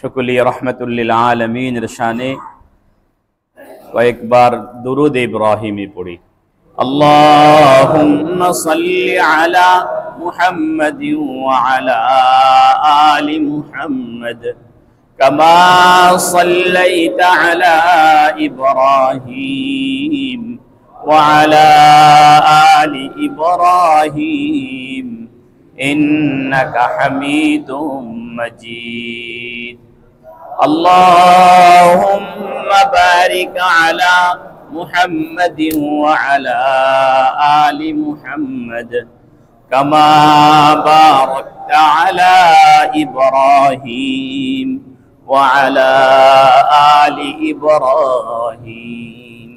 সকলি রহমতুল্লিল আলমিনের শানে কয়েকবার দুরুদ ইব্রাহিমি পড়ি। আল্লাহুম্মা সাল্লি আলা মুহাম্মাদিন ওয়া আলা আলি মুহাম্মাদ কামা সাল্লাইতা আলা ইব্রাহিম ওয়া আলা আলি ইব্রাহিম ইন্নাকা হামিদুম মাজিদ। আল্লাহুম্মা বারিক আলা মুহাম্মাদিন ওয়া আলা আলি মুহাম্মাদ কামা বারাকতা আলা ইব্রাহিম ওয়া আলা আলি ইব্রাহিম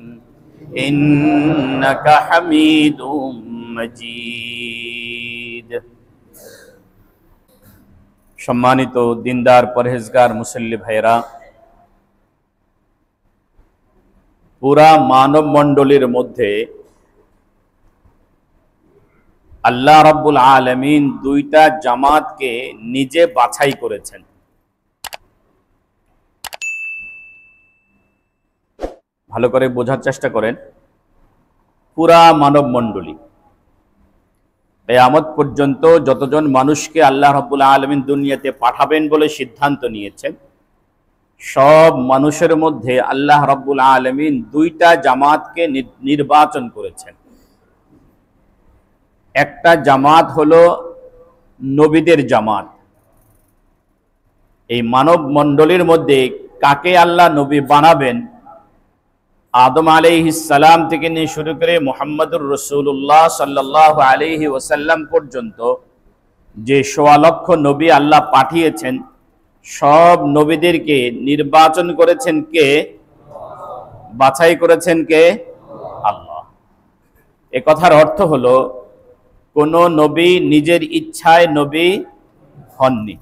ইন্নাকা হামিদুম মাজিদ। সম্মানিত দিনদার পরহেজগার মুসল্লি ভাইরা, পুরা মানব মণ্ডলীর মধ্যে আল্লাহ রাব্বুল আলামিন দুইটা জামাতকে নিজে বাছাই করেছেন। ভালো করে বোঝার চেষ্টা করেন। পুরা মানব মণ্ডলী কিয়ামত পর্যন্ত যতজন মানুষকে আল্লাহ রাব্বুল আলামিন দুনিয়াতে পাঠাবেন বলে সিদ্ধান্ত নিয়েছেন, সব মানুষের মধ্যে আল্লাহ রাব্বুল আলামিন দুইটা জামাতকে নির্বাচন করেছেন। একটা জামাত হলো নবীদের জামাত। এই মানব মণ্ডলীর মধ্যে কাকে আল্লাহ নবী বানাবেন, আদম আলাইহিস সালাম থেকে নিয়ে শুরু করে মুহাম্মদুর রাসূলুল্লাহ সাল্লাল্লাহু আলাইহি ওয়াসাল্লাম পর্যন্ত যে ১৬ লক্ষ নবী আল্লাহ পাঠিয়েছেন, সব নবীদেরকে নির্বাচন করেছেন কে? বাছাই করেছেন কে? আল্লাহ। এ কথার অর্থ হলো, কোন নবী নিজের ইচ্ছায় নবী হননি,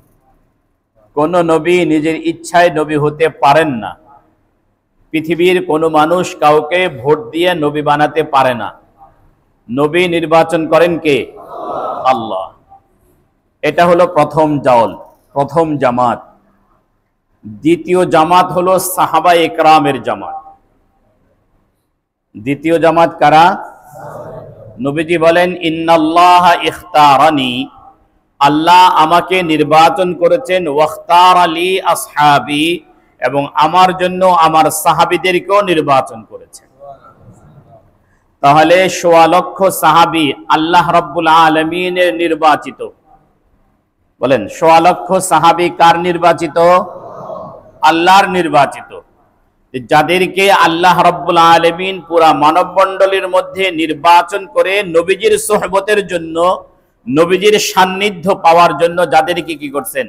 কোন নবী নিজের ইচ্ছায় নবী হতে পারেন না। পৃথিবীর কোনো মানুষ কাউকে ভোট দিয়ে নবী বানাতে পারে না। নবী নির্বাচন করেন কে? আল্লাহ। এটা হলো প্রথম দল, প্রথম জামাত। দ্বিতীয় জামাত হলো সাহাবা ইকরামের জামাত। দ্বিতীয় জামাত কারা? নবীজি বলেন, ইন্নাল্লাহা ইখতারানি, আল্লাহ আমাকে নির্বাচন করেছেন, ওয়াখতার আলী আসহাবি, এবং আমার জন্য আমার সাহাবীদেরকেও নির্বাচন করেছেন। তাহলে ১৬ লক্ষ সাহাবী আল্লাহ রাব্বুল আলামিনের নির্বাচিত। বলেন, ১৬ লক্ষ সাহাবী কার নির্বাচিত? আল্লাহর নির্বাচিত। যাদেরকে আল্লাহ রাব্বুল আলামিন পুরা মানব মণ্ডলীর মধ্যে নির্বাচন করে নবীজির সোহবতের জন্য, নবীজির সান্নিধ্য পাওয়ার জন্য যাদেরকে কি করছেন?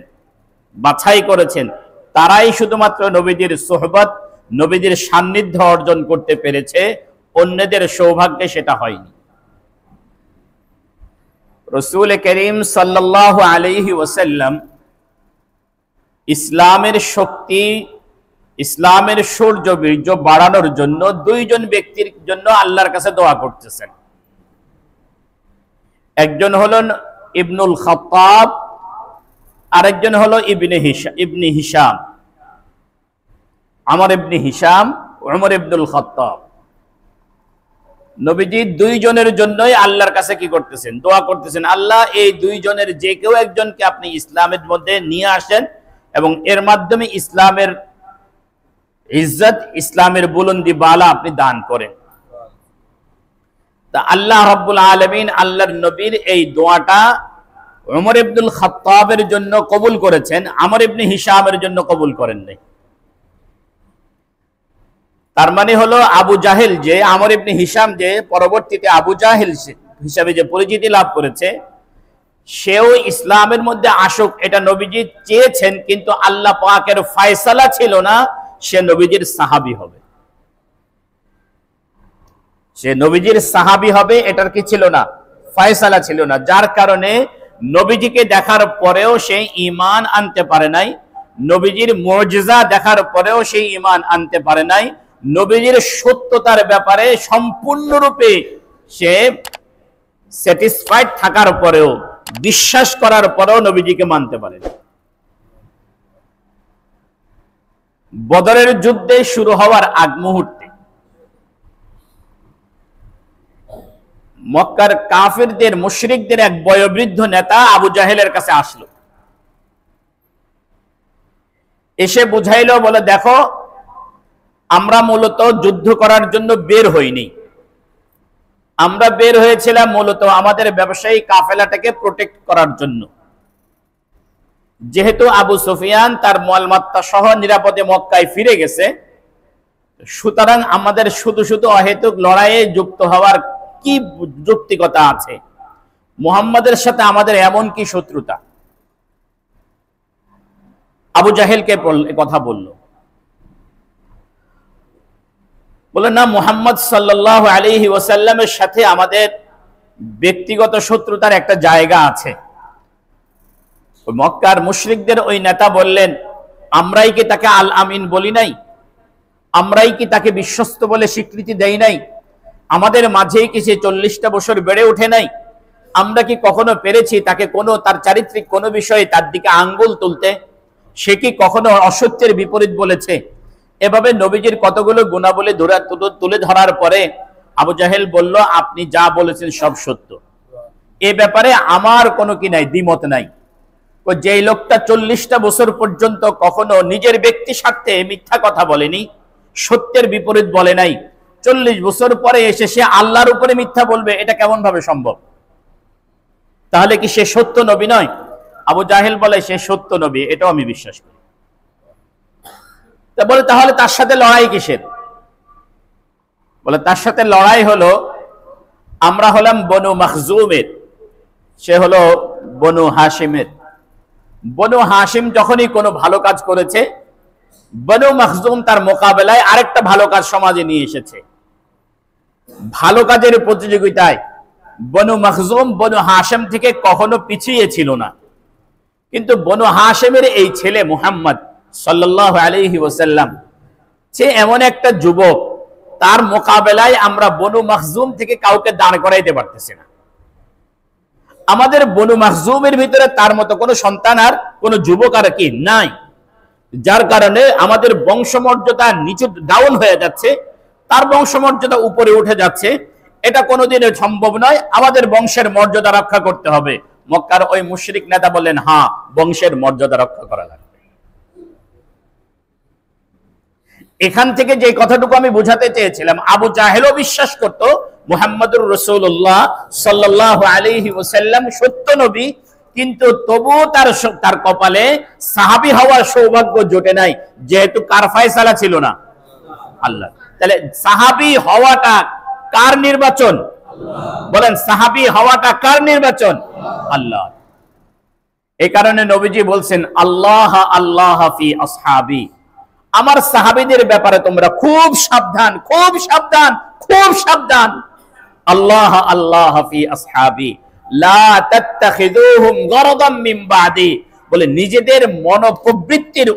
বাছাই করেছেন। তারাই শুধুমাত্র নবীজির সোহবত, নবীজির সান্নিধ্য অর্জন করতে পেরেছে, অন্যদের সৌভাগ্যে সেটা হয়নি। রাসূল করিম সাল্লাল্লাহু আলাইহি ওয়াসাল্লাম ইসলামের শক্তি, ইসলামের সূর্য বীর্য বাড়ানোর জন্য দুইজন ব্যক্তির জন্য আল্লাহর কাছে দোয়া করতেছেন। একজন হলেন ইবনুল খাত্তাব, আরেকজন হলো ইবনে হিশাম, আমর ইবনে হিশাম, উমর ইবনুল খাত্তাব। নবীজি দুইজনের জন্যই আল্লাহর কাছে কি করতেছেন? দোয়া করতেছেন, আল্লাহ এই দুইজনের যে কেউ একজনকে আপনি ইসলামের মধ্যে নিয়ে আসেন এবং এর মাধ্যমে ইসলামের ইজ্জত, ইসলামের বুলন্দি বালা আপনি দান করেন। তা আল্লাহ রাব্বুল আলামিন আল্লাহর নবীর এই দোয়াটা উমর ইবনুল খাত্তাবের জন্য কবুল করেছেন, আমর ইবনে হিশামের জন্য কবুল করেন নাই। তার মানে হলো, আবু জাহেল যে, আমর ইবনে হিশাম যে পরবর্তীতে আবু জাহেল হিসাবে যে পরিচিতি লাভ করেছে, সেও ইসলামের মধ্যে আসুক, এটা নবীজি চেয়েছেন, কিন্তু আল্লাহ পাকের ফয়সালা ছিল না সে নবীজির সাহাবী হবে। সে নবীজির সাহাবী হবে, এটার কি ছিল না? ফয়সালা ছিল না। যার কারণে নবীজিকে দেখার পরেও সে ঈমান আনতে পারে নাই, নবীজির মুজিজা দেখার পরেও সে ঈমান আনতে পারে নাই, নবীজির সত্যতার ব্যাপারে সম্পূর্ণরূপে সে স্যাটিসফাইড থাকার পরেও, বিশ্বাস করার পরেও নবীজিকে মানতে পারে। বদরের যুদ্ধে শুরু হওয়ার আগ মুহূর্তে মক্কার কাফিরদের মুশরিকদের এক বয়োবৃদ্ধ নেতা আবু জাহেলের কাছে আসলো, এসে বুঝাইলো, বলে দেখো আমরা মূলত যুদ্ধ করার জন্য বের হইনি, আমরা বের হয়েছিলাম মূলত আমাদের ব্যবসায়ী কাফেলাটাকে প্রোটেক্ট করার জন্য। যেহেতু আবু সুফিয়ান তার মালমাত্তা সহ নিরাপদে মক্কায় ফিরে গেছে, সুতরাং আমাদের শুধু শুধু অহেতুক লড়াইয়ে যুক্ত হওয়ার কি যৌক্তিকতা আছে? মুহাম্মাদের সাথে আমাদের এমন কি শত্রুতা? আবু জাহেলকে কথা বলল, বলে না, মুহাম্মদ সাল্লাল্লাহু আলাইহি ওয়াসাল্লামের সাথে আমাদের ব্যক্তিগত শত্রুতার একটা জায়গা আছে। মক্কার মুশরিকদের ওই নেতা বললেন, আমরাই কি তাকে আল আমিন বলি নাই? আমরাই কি তাকে বিশ্বস্ত বলে স্বীকৃতি দেই নাই? আমাদের মাঝেই কি সে 40টা বছর বেড়ে ওঠে নাই? আমরা কি কখনো পেরেছি তাকে কোনো তার চারিত্রিক কোনো বিষয়ে তার দিকে আঙ্গুল তুলতে? সে কি কখনো অসত্যের বিপরীত বলেছে? এভাবে নবীজির কতগুলো গুণাবলী তুলে ধরার পরে আবু জাহেল বলল, আপনি যা বলেছেন সব সত্য, এ ব্যাপারে আমার কোনো কি নাই, দ্বিমত নাই। যেই লোকটা 40টা বছর পর্যন্ত কখনো নিজের ব্যক্তি স্বার্থে মিথ্যা কথা বলেনি, সত্যের বিপরীত বলে নাই, 40 বছর পরে এসে সে আল্লাহর উপরে মিথ্যা বলবে, এটা কেমন ভাবে সম্ভব? তাহলে কি সে সত্য নবী নয়? আবু জাহেল বলে, সে সত্য নবী, এটাও আমি বিশ্বাস করি। তা বলে, তাহলে তার সাথে লড়াই কিসের? বলে, তার সাথে লড়াই হলো, আমরা হলাম বনু মাখজুমের, সে হলো বনু হাশিমের। বনু হাশিম যখনই কোনো ভালো কাজ করেছে, বনু মাখজুম তার মোকাবেলায় আরেকটা ভালো কাজ সমাজে নিয়ে এসেছে। ভালো কাজের প্রতিযোগিতায় বনু মাখজুম বনু হাশিম থেকে কখনো পিছিয়ে ছিল না। কিন্তু বনু হাশিমের এই ছেলে মুহাম্মদ সাল্লাল্লাহু আলাইহি ওয়াসাল্লাম, সে এমন একটা যুবক, তার মোকাবেলায় আমরা বনু মাখজুম থেকে কাউকে দাঁড় করাইতে পারতেছি না। আমাদের বনু মাখজুমের ভিতরে তার মতো কোনো সন্তান আর কোনো যুবক আর কি নাই, যার কারণে আমাদের বংশমর্যাদা নিচে ডাউন হয়ে যাচ্ছে, তার বংশমর্যাদা উপরে উঠে যাচ্ছে। এটা কোনোদিনই সম্ভব নয়, আমাদের বংশের মর্যাদা রক্ষা করতে হবে। মক্কার ওই মুশরিক নেতা বললেন, হ্যাঁ, বংশের মর্যাদা রক্ষা করা লাগবে। এখান থেকে যে কথাটুকু আমি বুঝাতে চেয়েছিলাম, আবু জাহেলও বিশ্বাস করত মুহাম্মদুর রাসূলুল্লাহ সাল্লাল্লাহু আলাইহি ওয়াসাল্লাম সত্য নবী, কিন্তু তবু তার কপালে সাহাবী হওয়ার সৌভাগ্য জোটে নাই, যেহেতু কার ফয়সালা ছিল না? আল্লাহ। তাহলে সাহাবী হওয়াটা কার নির্বাচন? বলেন, সাহাবী হওয়াটা কার নির্বাচন? আল্লাহ। এই কারণে নবীজি বলছেন, আল্লাহ আল্লাহ ফি আসহাবি, আমার সাহাবীদের ব্যাপারে তোমরা খুব সাবধান, খুব সাবধান, খুব সাবধান। আল্লাহ আল্লাহ ফি আসহাবি লা তাত্তাখিযুহুম গরদাম মিন বাদি, বলে নিজেদের মনোপ্রবৃত্তির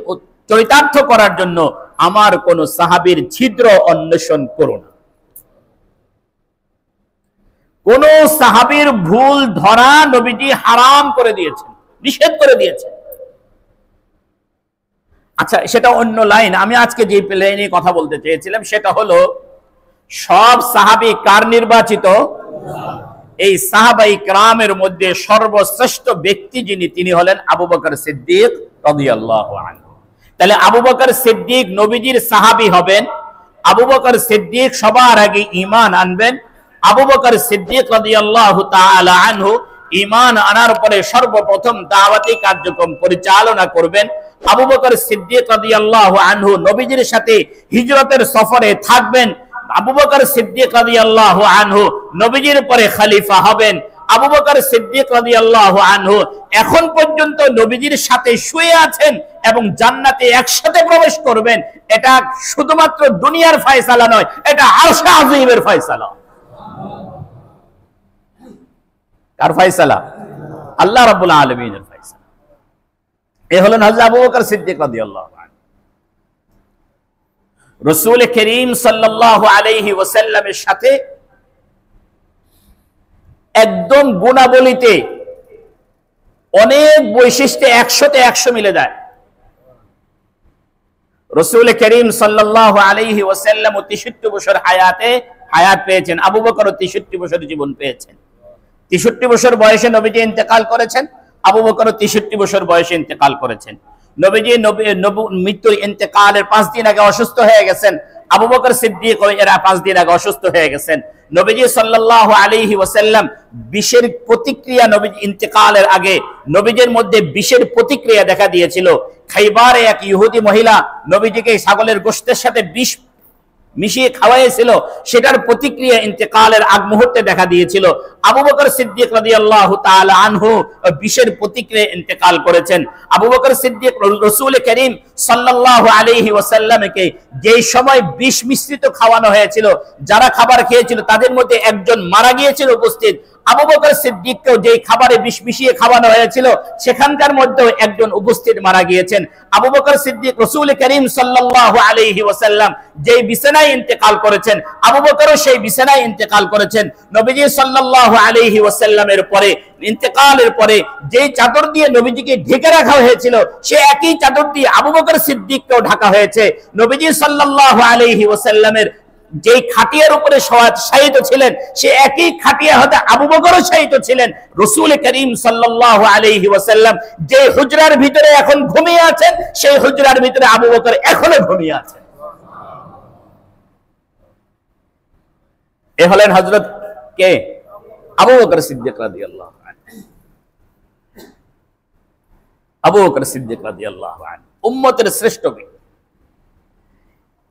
চরিতার্থ করার জন্য আমার কোন সাহাবীর ছিদ্র অন্বেষণ করো না। কোন সাহাবীর ভুল ধরা নবীজি হারাম করে দিয়েছেন, নিষেধ করে দিয়েছেন। আচ্ছা, সেটা অন্য লাইন। আমি আজকে যে লাইনে কথা বলতে চেয়েছিলাম সেটা হলো, সব সাহাবী কার নির্বাচিত? এই সাহাবাই কেরামের মধ্যে সর্বশ্রেষ্ঠ ব্যক্তি যিনি, তিনি হলেন আবু বকর সিদ্দিক রাদিয়াল্লাহু আনহু। তাহলে আবু বকর সিদ্দিক নবীজির সাহাবী হবেন, আবু বকর সিদ্দিক সবার আগে ঈমান আনবেন, আবু বকর সিদ্দিক রাদিয়াল্লাহু তাআলা আনহু ঈমান আনার পরে সর্বপ্রথম দাওয়াতি কার্যক্রম পরিচালনা করবেন। আবু বকর সিদ্দিক রাদিয়াল্লাহু আনহু নবীজির সাথে হিজরতের সফরে থাকবেন। আবু বকর সিদ্দিক রাদিয়াল্লাহু আনহু নবীজির পরে খলিফা হবেন। আবু বকর সিদ্দিক রাদিয়াল্লাহু আনহু এখন পর্যন্ত নবীজির সাথে শুয়ে আছেন এবং জান্নাতে একসাথে প্রবেশ করবেন। এটা শুধুমাত্র দুনিয়ার ফয়সালা নয়, এটা আরশে আযীমের ফয়সালা। কার ফয়সালা? আল্লাহ রাব্বুল আলামিনের ফয়সালা। এ হলেন হযরত আবু বকর সিদ্দিক রাদিয়াল্লাহু আনহু। রাসূল করিম সাল্লাল্লাহু আলাইহি ওয়াসাল্লামের সাথে একদম গুণাবলীতে অনেক বৈশিষ্ট্যে 100তে 100 মিলে যায়। রাসূল করিম সাল্লাল্লাহু আলাইহি ওয়াসাল্লাম 63 বছর হায়াত পেয়েছেন, আবু বকর 63 বছর জীবন পেয়েছেন। 63 বছর বয়সে নবীজি ইন্তেকাল করেছেন, আবু বকর 63 বছর বয়সে ইন্তেকাল করেছেন। নবীজি মৃত্যুর ইন্তেকালের 5 দিন আগে অসুস্থ হয়ে গেছেন, আবু বকর সিদ্দিক এরা 5 দিন আগে অসুস্থ হয়ে গেছেন। নবীজি সাল্লাল্লাহু আলাইহি ওয়াসাল্লাম বিষের প্রতিক্রিয়া, নবীজি ইন্তেকালের আগে নবীজির মধ্যে বিষের প্রতিক্রিয়া দেখা দিয়েছিল। খাইবারে এক ইহুদি মহিলা নবীজিকে ছাগলের গোশতের সাথে বিষ মিশিয়ে খাওয়াইছিল, সেটার প্রতিক্রিয়া ইন্তেকালের আগ মুহূর্তে দেখা দিয়েছিল। আবু বকর সিদ্দিক রাদিয়াল্লাহু তাআলা আনহু বিষের প্রতিক্রিয়া ইন্তেকাল করেছেন। আবু বকর সিদ্দিক রাসূল করিম সাল্লাল্লাহু আলাইহি ওয়াসাল্লামকে যেই সময় বিষ মিশ্রিত খাওয়ানো হয়েছিল, যারা খাবার খেয়েছিল তাদের মধ্যে একজন মারা গিয়েছিল উপস্থিত। আবু বকর সিদ্দিককেও যেই খাবারে বিষ মিশিয়ে খাওয়ানো হয়েছিল সেখানকার মধ্যেও একজন উপস্থিত মারা গিয়েছেন। আবু বকর সিদ্দিক রাসূল করিম সাল্লাল্লাহু আলাইহি ওয়াসাল্লাম যেই বিছানায় ইন্তেকাল করেছেন, আবু বকরও সেই বিছানায় ইন্তেকাল করেছেন। নবীজি সাল্লাল্লাহু আলাইহি ওয়াসাল্লামের পরে ইন্তেকালের পরে যেই চাদর দিয়ে নবীজিকে ঢেকে রাখা হয়েছিল, সে একই চাদর দিয়ে আবু বকর সিদ্দিককেও ঢাকা হয়েছে। নবীজি সাল্লাল্লাহু আলাইহি ওয়াসাল্লামের যেই খাটিয়ার উপরে শায়িত ছিলেন, সে একই খাটিয়া হতে আবু বকরও শায়িত ছিলেন। রাসূল করিম সাল্লাল্লাহু আলাইহি ওয়াসাল্লাম যে হুজরার ভিতরে এখন ঘুমিয়ে আছেন, সেই হুজরার ভিতরে আবু বকর এখনো ঘুমিয়ে আছেন। এ হলেন হযরত কে? আবু বকর সিদ্দিক রাদিয়াল্লাহু আনহু। আবু বকর সিদ্দিক রাদিয়াল্লাহু আনহু উম্মতের শ্রেষ্ঠ ব্যক্তি।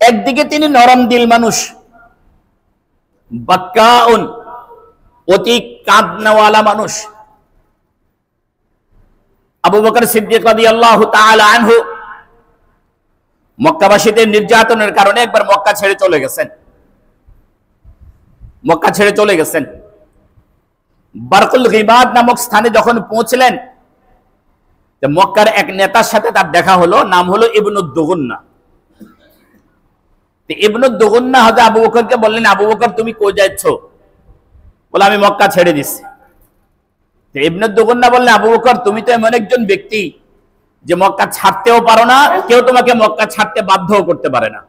একদিকে তিনি নরম দিল মানুষ, বাক্কাউন, অতি কাঁদনাওয়ালা মানুষ। আবু বকর সিদ্দিক রাদিয়াল্লাহু তাআলা আনহু মক্কাবাসীদের নির্যাতনের কারণে একবার মক্কা ছেড়ে চলে গেছেন। মক্কা ছেড়ে চলে গেছেন। বারকুল গিবাদ নামক স্থানে যখন পৌঁছলেন, মক্কার এক নেতার সাথে তার দেখা হলো, নাম হলো ইবনু দুগুন্না। ইবনু দুগুন্না হযরত আবু বকরকে বললেন, আবু বকর তুমি কই যাচ্ছ? বলে আমি মক্কা ছেড়ে দিচ্ছি। ইবনু দুগুন্না বললেন, আবু বকর তুমি তো এমন একজন ব্যক্তি যে মক্কা ছাড়তেও পারো না, কেউ তোমাকে মক্কা ছাড়তে বাধ্যও করতে পারে না।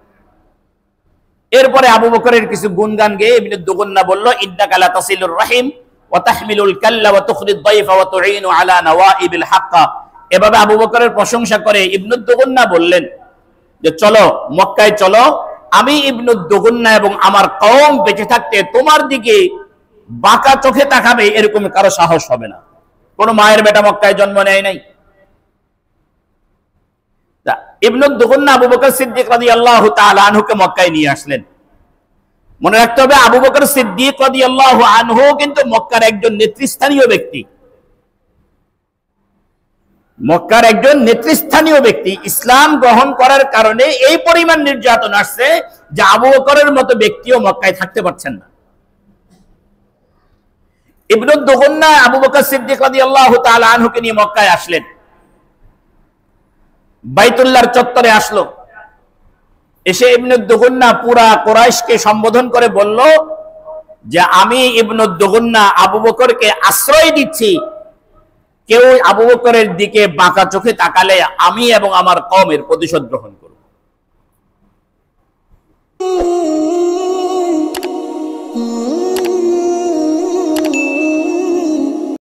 এরপরে আবু বকরের কিছু গুণগান গেয়ে ইবনু দুগুন্না বলল, ইন্নাকা লা তাসিলুর রাহিম ওয়া তাহমিলুল কাল্লা ওয়া তুখরিদ দাইফা ওয়া তুঈনু আলা নওয়াইবিল হাক্কা। এভাবে আবু বকরের প্রশংসা করে ইবনু দুগুন্না বললেন যে চলো মক্কায় চলো, আমি ইবনু দুগুন্না এবং আমার কওম বেঁচে থাকতে তোমার দিকে বাঁকা চোখে তাকাবে এরকম কারো সাহস হবে না। কোন মায়ের বেটা মক্কায় জন্ম নেয় নাই। ইবনু দুগুন্না আবু বকর সিদ্দিক রাদিয়াল্লাহু তাআলা আনহুকে মক্কায় নিয়ে আসলেন। মনে রাখতে হবে আবু বকর সিদ্দিক রাদিয়াল্লাহু আনহু কিন্তু মক্কার একজন নেতৃস্থানীয় ব্যক্তি। মক্কার একজন নেতৃস্থানীয় ব্যক্তি। ইসলাম গ্রহণ করার কারণে এই পরিমাণ নির্যাতন আসছে যে আবু বকরের মতো ব্যক্তিও মক্কায় থাকতে পারছেন না। ইবনু দুগুন্না আবু বকর সিদ্দিক রাদিয়াল্লাহু তাআলা আনহুকে নিয়ে মক্কায় আসলেন। বাইতুল্লাহর চত্বরে আসলো। এসে ইবনু দুগুন্না পুরা কুরাইশকে সম্বোধন করে বলল যে আমি ইবনু দুগুন্না আবু বকরকে আশ্রয় দিচ্ছি, কেউ আবু বকরের দিকে বাঁকা চোখে তাকালে আমি এবং আমার কওমের প্রতিশোধ গ্রহণ করব।